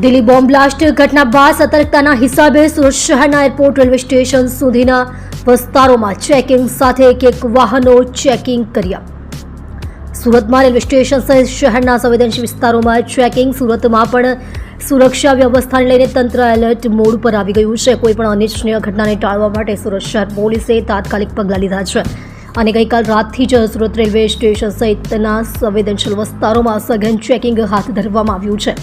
Delhi bomb blast ઘટના બાદ સતર્કતાના હિસાબે સુરત શહેરના એરપોર્ટ રેલવે સ્ટેશન સુધીના વિસ્તારોમાં ચેકિંગ સાથે એક વાહનો ચેકિંગ કર્યા। સુરતમાં રેલવે સ્ટેશન સહિત શહેરના સંવેદનશીલ વિસ્તારોમાં ચેકિંગ। સુરતમાં પણ સુરક્ષા વ્યવસ્થાને લઈને તંત્ર એલર્ટ મોડ પર આવી ગયું છે। કોઈપણ અનિચ્છનીય ઘટનાને ટાળવા માટે સુરત શહેર પોલીસે તાત્કાલિક પગલાં લીધા છે અને ગઈકાલ રાતથી જ સુરત રેલવે સ્ટેશન સહિતના સંવેદનશીલ વિસ્તારોમાં સઘન ચેકિંગ હાથ ધરવામાં આવ્યું છે।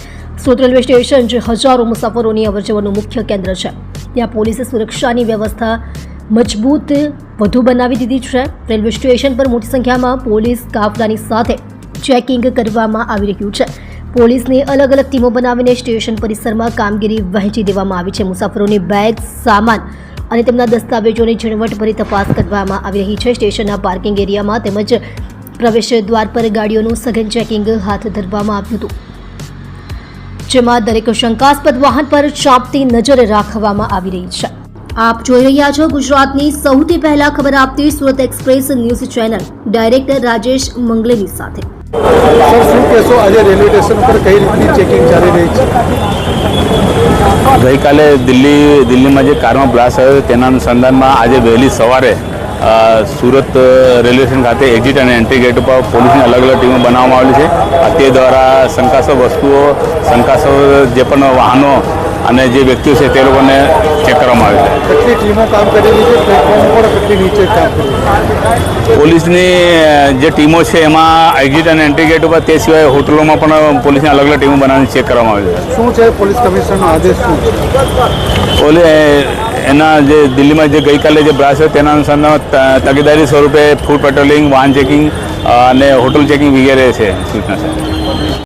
સુરત રેલવે સ્ટેશન જે હજારો મુસાફરોની અવરજવરનું મુખ્ય કેન્દ્ર છે, ત્યાં પોલીસે સુરક્ષાની વ્યવસ્થા મજબૂત વધુ બનાવી દીધી છે। રેલવે સ્ટેશન પર મોટી સંખ્યામાં પોલીસ કાફલાની સાથે ચેકિંગ કરવામાં આવી રહ્યું છે। પોલીસની અલગ અલગ ટીમો બનાવીને સ્ટેશન પરિસરમાં કામગીરી વહેંચી દેવામાં આવી છે। મુસાફરોની બેગ, સામાન અને તેમના દસ્તાવેજોની ઝીણવટભરી તપાસ કરવામાં આવી રહી છે। સ્ટેશનના પાર્કિંગ એરિયામાં તેમજ પ્રવેશ દ્વાર પર ગાડીઓનું સઘન ચેકિંગ હાથ ધરવામાં આવ્યું હતું, જેમાં દરેક શંકાસ્પદ વાહન પર ચાંપતી નજર રાખવામાં આવી રહી છે। આપ જોઈ રહ્યા છો ગુજરાતની સૌથી પહેલા ખબર આપતી Surat Express News channel director Rajesh મંગલેની સાથે। સર, શું કહેશો, આજે રેલવે સ્ટેશન પર કઈ રીતની ચેકિંગ ચાલી રહી છે? ગઈકાલે દિલ્હીમાં જે કારમાં બ્લાસ્ટ આવ્યો તેના અનુસંધાનમાં આજે વહેલી સવારે સુરત રેલવે સ્ટેશન ખાતે એક્ઝિટ અને એન્ટ્રી ગેટ ઉપર પોલીસની અલગ અલગ ટીમો બનાવવામાં આવેલી છે। તે દ્વારા શંકાસ્પદ વસ્તુઓ, શંકાસ્પદ જે પણ વાહનો અને જે વ્યક્તિઓ છે તે લોકોને ચેક કરવામાં આવે છે। કેટલી ટીમો કામ કરી રહી છે પ્લેટફોર્મ પર, કેટલી નીચે કામ કરી રહી છે? પોલીસની જે ટીમો છે એમાં એક્ઝિટ અને એન્ટ્રી ગેટ ઉપર, તે સિવાય હોટલોમાં પણ પોલીસની અલગ અલગ ટીમો બનાવીને ચેક કરવામાં આવે છે। શું છે પોલીસ કમિશનરનો આદેશ શું છે? એના જે દિલ્હીમાં જે ગઈકાલે જે બ્લાસ્ટ થયો તેના અનુસંધાનમાં તકેદારી સ્વરૂપે ફૂડ પેટ્રોલિંગ, વાહન ચેકિંગ અને હોટલ ચેકિંગ વગેરે છે સૂચના છે।